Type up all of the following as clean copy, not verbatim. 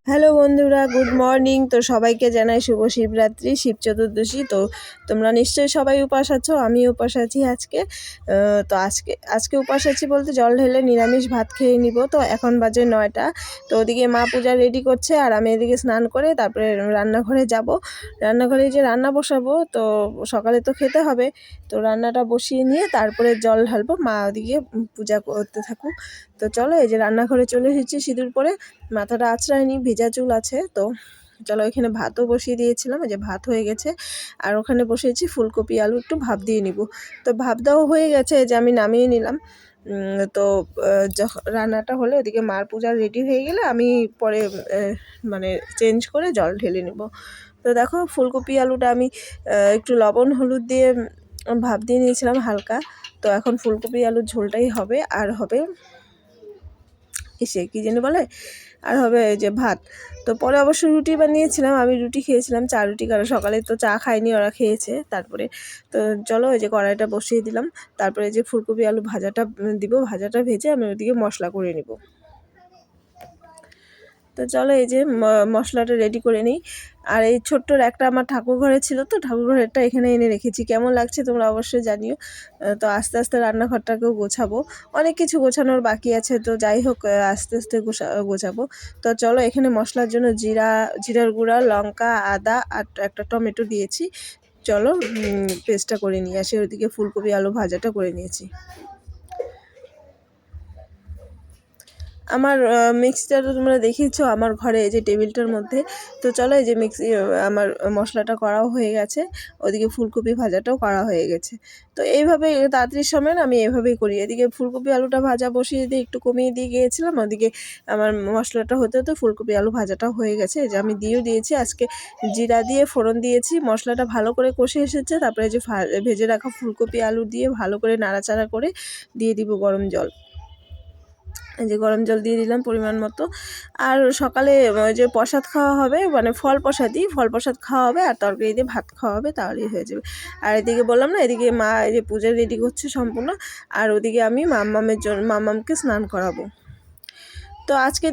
Hello বন্ধুরা, good morning. তো সবাইকে জানাই শুভ শিবরাত্রি, শিব চতুর্দশী। তো তোমরা নিশ্চয়ই সবাই উপাস আছো, আমি উপাস আছি আজকে। তো আজকে উপাস আছি বলতে জল ঢেলে নিরামিষ ভাত খেয়ে নিব। তো এখন বাজে 9টা। তো ওদিকে মা পূজা রেডি করছে আর আমি এদিকে স্নান করে তারপরে রান্নাঘরে যাব। রান্নাঘরে যে রান্না বসাবো, তো সকালে তো খেতে হবে। তো রান্নাটা বসিয়ে নিয়ে তারপরে জল ঢালবো, মা ওদিকে পূজা করতে থাকুক। তো চলো, এই যে রান্নাঘরে চলে এসেছি সিঁদুর পরে, মাথাটা আঁচড়ায়নি, ভেজা চুল আছে। তো চলো, এখানে ভাতও বসিয়ে দিয়েছিলাম, এই যে ভাত হয়ে গেছে। আর ওখানে বসিয়েছি ফুলকপি আলু একটু ভাপ দিয়ে নিব। তো ভাপ দেওয়া হয়ে গেছে, এই যে আমি নামিয়ে নিলাম। তো যখন রান্নাটা হলে ওদিকে মার পূজা রেডি হয়ে গেলে আমি পরে মানে চেঞ্জ করে জল ঢেলে নিব। তো দেখো, ফুলকপি আলুটা আমি একটু লবণ হলুদ দিয়ে ভাপ দিয়ে নিয়েছিলাম হালকা। তো এখন ফুলকপি আলুর ঝোলটাই হবে, আর হবে কী যেন বলে, আর হবে এই যে ভাত। তো পরে অবশ্য রুটি বানিয়েছিলাম, আমি রুটি খেয়েছিলাম, চা রুটি, কারণ সকালে তো চা খাইনি, ওরা খেয়েছে। তারপরে তো চলো, এই যে কড়াইটা বসিয়ে দিলাম। তারপরে যে ফুলকপি আলু ভাজাটা দিব, ভাজাটা ভেজে আমি ওদিকে মশলা করে নিব। তো চলো, এই যে মশলাটা রেডি করে নিই। আর এই ছোট্টর একটা আমার ঠাকুর ঘরে ছিল, তো ঠাকুর ঘরেরটা এখানে এনে রেখেছি। কেমন লাগছে তোমরা অবশ্যই জানিও। তো আস্তে আস্তে রান্নাঘরটাকেও গোছাবো, অনেক কিছু গোছানোর বাকি আছে। তো যাই হোক, আস্তে আস্তে গোছাবো। তো চলো, এখানে মশলার জন্য জিরার গুঁড়া, লঙ্কা, আদা আর একটা টমেটো দিয়েছি। চলো পেস্টটা করে নিয়ে আসি। ওইদিকে ফুলকপি আলু ভাজাটা করে নিয়েছি। আমার মিক্সিটা তো তোমরা দেখিয়েছো আমার ঘরে, এই যে টেবিলটার মধ্যে। তো চলো, এই যে আমার মশলাটা করাও হয়ে গেছে, ওদিকে ফুলকপি ভাজাটাও করা হয়ে গেছে। তো এইভাবে তাড়াতাড়ির সময় না আমি এইভাবেই করি। এদিকে ফুলকপি আলুটা ভাজা বসিয়ে দিয়ে একটু কমিয়ে দিয়ে গিয়েছিলাম, ওদিকে আমার মশলাটা হতে হতে ফুলকপি আলু ভাজাটাও হয়ে গেছে। এই যে আমি দিয়েও দিয়েছি, আজকে জিরা দিয়ে ফোড়ন দিয়েছি, মশলাটা ভালো করে কষে এসেছে। তারপরে যে ভেজে রাখা ফুলকপি আলু দিয়ে ভালো করে নাড়াচাড়া করে দিয়ে দিব গরম জল। এই যে গরম জল দিয়ে দিলাম পরিমাণ মতো। আর সকালে ওই যে প্রসাদ খাওয়া হবে, মানে ফল প্রসাদ খাওয়া হবে, আর তরকারি দিয়ে ভাত খাওয়া হবে, তাহলেই হয়ে যাবে। আর এদিকে বললাম না, এদিকে মা এই যে পূজা রেডি করছে সম্পূর্ণ। আর ওদিকে আমি মাম্মামকে স্নান করাবো। তো আজকে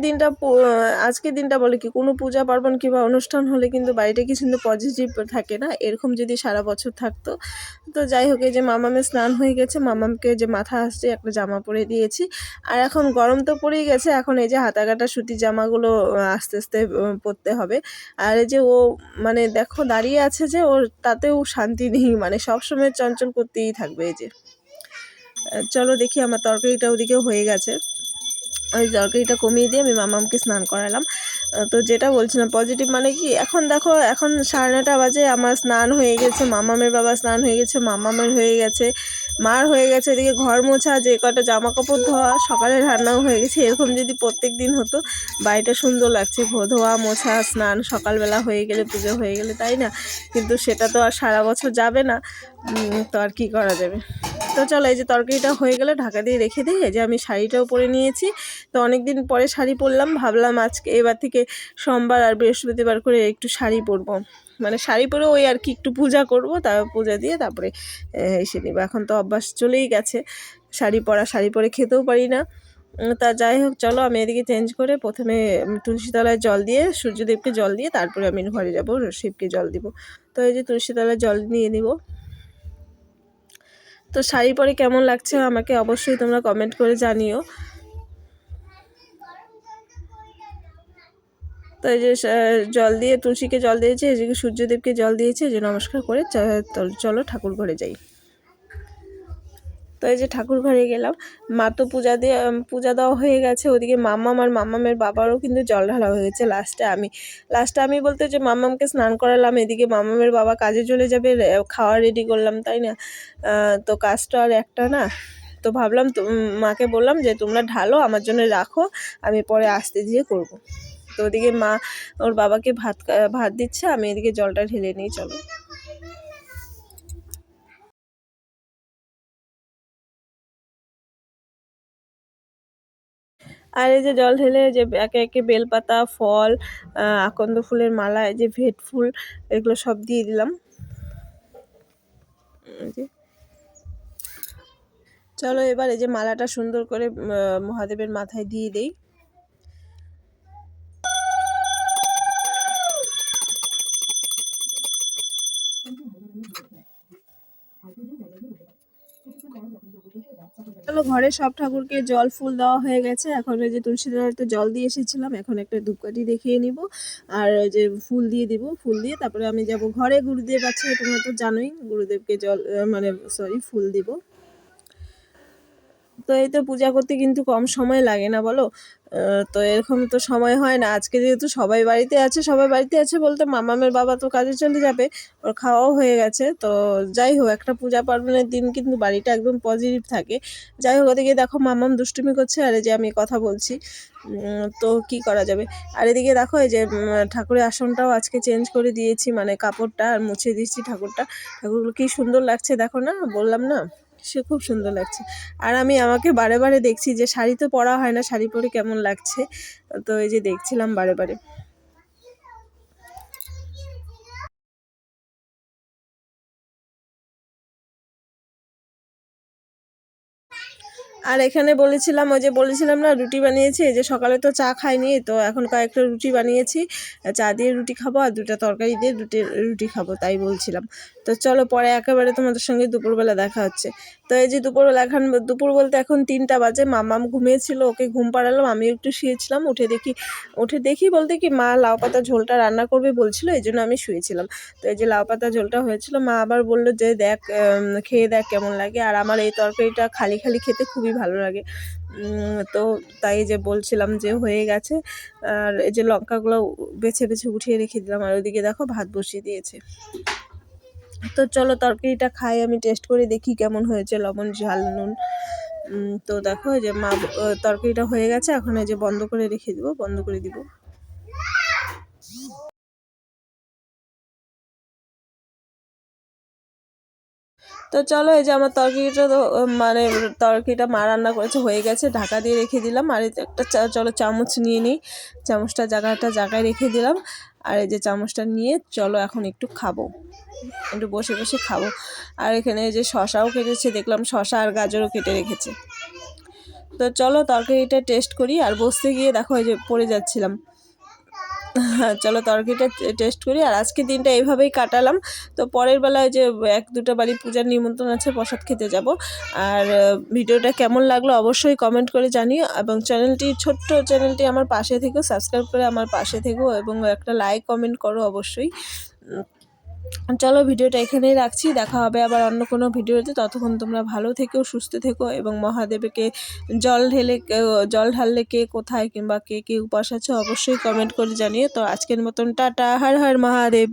দিনটা বলে কি, কোনো পূজা পার্বণ কিংবা অনুষ্ঠান হলে কিন্তু বাড়িটা কি সুন্দর পজিটিভ থাকে না, এরকম যদি সারা বছর থাকতো। তো যাই হোক, এই যে মামামের স্নান হয়ে গেছে, মামামকে যে মাথা আসছে একটা জামা পরে দিয়েছি। আর এখন গরম তো পড়েই গেছে, এখন এই যে হাতা কাটা সুতির জামাগুলো আস্তে আস্তে পরতে হবে। আর এই যে ও মানে দেখো দাঁড়িয়ে আছে, যে ওর তাতেও শান্তি নেই, মানে সবসময় চঞ্চল করতেই থাকবে। এই যে চলো দেখি, আমার তরকারিটা ওদিকেও হয়ে গেছে। ওই তরকারিটা কমিয়ে দিয়ে আমি মামামকে স্নান করালাম। তো যেটা বলছিলাম পজিটিভ মানে কি, এখন দেখো, এখন 9:30 বাজে, আমার স্নান হয়ে গেছে, মামামের বাবা স্নান হয়ে গেছে, মামামের হয়ে গেছে, মার হয়ে গেছে, এদিকে ঘর মোছা, যে কটা জামা কাপড় ধোয়া, সকালে রান্নাও হয়ে গেছে। এরকম যদি প্রত্যেক দিন হতো, বাড়িটা সুন্দর লাগছে, ধোয়া মোছা স্নান সকালবেলা হয়ে গেলে, পুজো হয়ে গেলে, তাই না? কিন্তু সেটা তো আর সারা বছর যাবে না। তো আর কি করা যাবে। তো চলো, এই যে তরকারিটা হয়ে গেলে ঢাকা দিয়ে রেখে দিই। এই যে আমি শাড়িটাও পরে নিয়েছি। তো অনেক দিন পরে শাড়ি পরলাম, ভাবলাম আজকে এবার থেকে সোমবার আর বৃহস্পতিবার করে একটু শাড়ি পরবো, মানে শাড়ি পরে ওই আর কি একটু পূজা করব, তারপর পূজা দিয়ে তারপরে এসে নিব। এখন তো অভ্যাস চলেই গেছে শাড়ি পরা, শাড়ি পরে খেতেও পারি না। তা যাই হোক, চলো আমি এদিকে চেঞ্জ করে প্রথমে তুলসীতলায় জল দিয়ে, সূর্যদেবকে জল দিয়ে তারপরে আমি ঘরে যাব, শিবকে জল দিব। তো এই যে তুলসীতলায় জল নিয়ে নিব। তো শাড়ি পরে কেমন লাগছে আমাকে অবশ্যই তোমরা কমেন্ট করে জানিও। তো এই যে জল দিয়ে, তুলসীকে জল দিয়েছে, এদিকে সূর্যদেবকে জল দিয়েছে, যে নমস্কার করে চলো ঠাকুর ঘরে যাই। তো এই যে ঠাকুর ঘরে গেলাম, মা তো পূজা দেওয়া হয়ে গেছে। ওদিকে মাম্মাম আর মাম্মামের বাবারও কিন্তু জল ঢালা হয়ে গেছে। লাস্টে আমি বলতে যে মাম্মামকে স্নান করালাম, এদিকে মাম্মামের বাবা কাজে চলে যাবে, খাওয়া রেডি করলাম, তাই না? তো কাজটা আর একটা না। তো ভাবলাম, মাকে বললাম যে তোমরা ঢালো, আমার জন্য রাখো, আমি পরে আস্তে দিয়ে করব। তো ওদিকে মা ওর বাবাকে ভাত দিচ্ছে, আমি এদিকে জলটা ঢেলে নিই। চলো। আর এই যে জল ঢেলে যে একে একে বেলপাতা, ফল, আকন্দ ফুলের মালা, এই যে ভেট ফুল, এগুলো সব দিয়ে দিলাম। চলো এবার এই যে মালাটা সুন্দর করে মহাদেবের মাথায় দিয়ে দেই। চলো ঘরে সব ঠাকুরকে জল ফুল দেওয়া হয়ে গেছে। এখন ওই যে তুলসী তলায় জল দিয়ে এসেছিলাম, এখন একটা ধূপকাঠি দেখিয়ে নিব আর ওই যে ফুল দিয়ে দিব। ফুল দিয়ে তারপরে আমি যাব ঘরে, গুরুদেব আছে তোমরা তো জানোই, গুরুদেবকে জল মানে সরি ফুল দিব। তো এই তো পূজা করতে কিন্তু কম সময় লাগে না বলো, তো এরকম তো সময় হয় না। আজকে যেহেতু সবাই বাড়িতে আছে, সবাই বাড়িতে আছে বলতে মামামের বাবা তো কাজে চলে যাবে, ওর খাওয়াও হয়ে গেছে। তো যাই হোক, একটা পূজা পার্বণের দিন কিন্তু বাড়িটা একদম পজিটিভ থাকে। যাই হোক, ওদিকে দেখো মামাম দুষ্টুমি করছে আর এই যে আমি কথা বলছি, তো কি করা যাবে। আর এদিকে দেখো এই যে ঠাকুরের আসনটাও আজকে চেঞ্জ করে দিয়েছি, মানে কাপড়টা আর মুছে দিয়েছি ঠাকুরটা। ঠাকুরগুলো কি সুন্দর লাগছে দেখো না, বললাম না সে খুব সুন্দর লাগছে। আর আমি আমাকে বারে বারে দেখছি যে শাড়ি তো পরা হয় না, শাড়ি পরে কেমন লাগছে, তো এই যে দেখছিলাম বারে বারে। আর এখানে বলেছিলাম, ওই যে বলেছিলাম না রুটি বানিয়েছি, এই যে সকালে তো চা খাইনি, তো এখন কয়েকটা রুটি বানিয়েছি, চা দিয়ে রুটি খাবো আর দুটো তরকারি দিয়ে রুটি খাবো, তাই বলছিলাম। তো চলো পরে একেবারে তোমাদের সঙ্গে দুপুরবেলা দেখা হচ্ছে। তো এই যে দুপুরবেলা, এখন দুপুর বলতে এখন 3টা বাজে, মামাম ঘুমিয়েছিল, ওকে ঘুম পাড়ালাম, আমি একটু শুয়েছিলাম। উঠে দেখি বলতে কি মা লাউ পাতা ঝোলটা রান্না করবে বলছিল, এই জন্য আমি শুয়েছিলাম। তো এই যে লাউ পাতা ঝোলটা হয়েছিল, মা আবার বললো যে দেখ খেয়ে দেখ কেমন লাগে। আর আমার এই তরকারিটা খালি খালি খেতে খুবই ভালো লাগে, তো তাই যে বলছিলাম যে হয়ে গেছে। আর এই যে লঙ্কাগুলো বেছে বেছে উঠিয়ে রেখে দিলাম, আর ওইদিকে দেখো ভাত বসিয়ে দিয়েছে। তো চলো তরকারিটা খাই, আমি টেস্ট করে দেখি কেমন হয়েছে, লবণ ঝাল নুন। তো দেখো যে মা তরকারিটা হয়ে গেছে, এখন এই যে বন্ধ করে রেখে দিব, বন্ধ করে দিব। তো চলো এই যে আমার তরকারিটা তো মানে তরকারিটা মা রান্না করেছে, হয়ে গেছে, ঢাকা দিয়ে রেখে দিলাম। আর একটা চলো চামচ নিয়ে নিই, চামচটা জায়গায় রেখে দিলাম। আর এই যে চামচটা নিয়ে চলো এখন একটু খাবো, একটু বসে বসে খাবো। আর এখানে এই যে শশাও কেটেছে, দেখলাম শশা আর গাজরও কেটে রেখেছে। তো চলো তরকারিটা টেস্ট করি, আর বসতে গিয়ে দেখো এই যে পড়ে যাচ্ছিলাম। হ্যাঁ চলো তরকারিটা টেস্ট করি। আর আজকে দিনটা এইভাবেই কাটালাম। তো পরের বেলায় যে 1-2টা বাড়ি পূজার নিমন্ত্রণ আছে, প্রসাদ খেতে যাব। আর ভিডিওটা কেমন লাগলো অবশ্যই কমেন্ট করে জানিও, এবং ছোট্ট চ্যানেলটি আমার পাশে থেকেও সাবস্ক্রাইব করে আমার পাশে থেকেও, এবং একটা লাইক কমেন্ট করো অবশ্যই। চলো ভিডিওটা এখানেই রাখছি, দেখা হবে আবার অন্য কোনো ভিডিওতে। ততক্ষণ তোমরা ভালো থেকো, সুস্থ থেকো, এবং মহাদেবকে জল ঢাললে কে কোথায় কিংবা কে কে উপাস আছে অবশ্যই কমেন্ট করে জানিও। তো আজকের মতন টাটা, হর হর মহাদেব।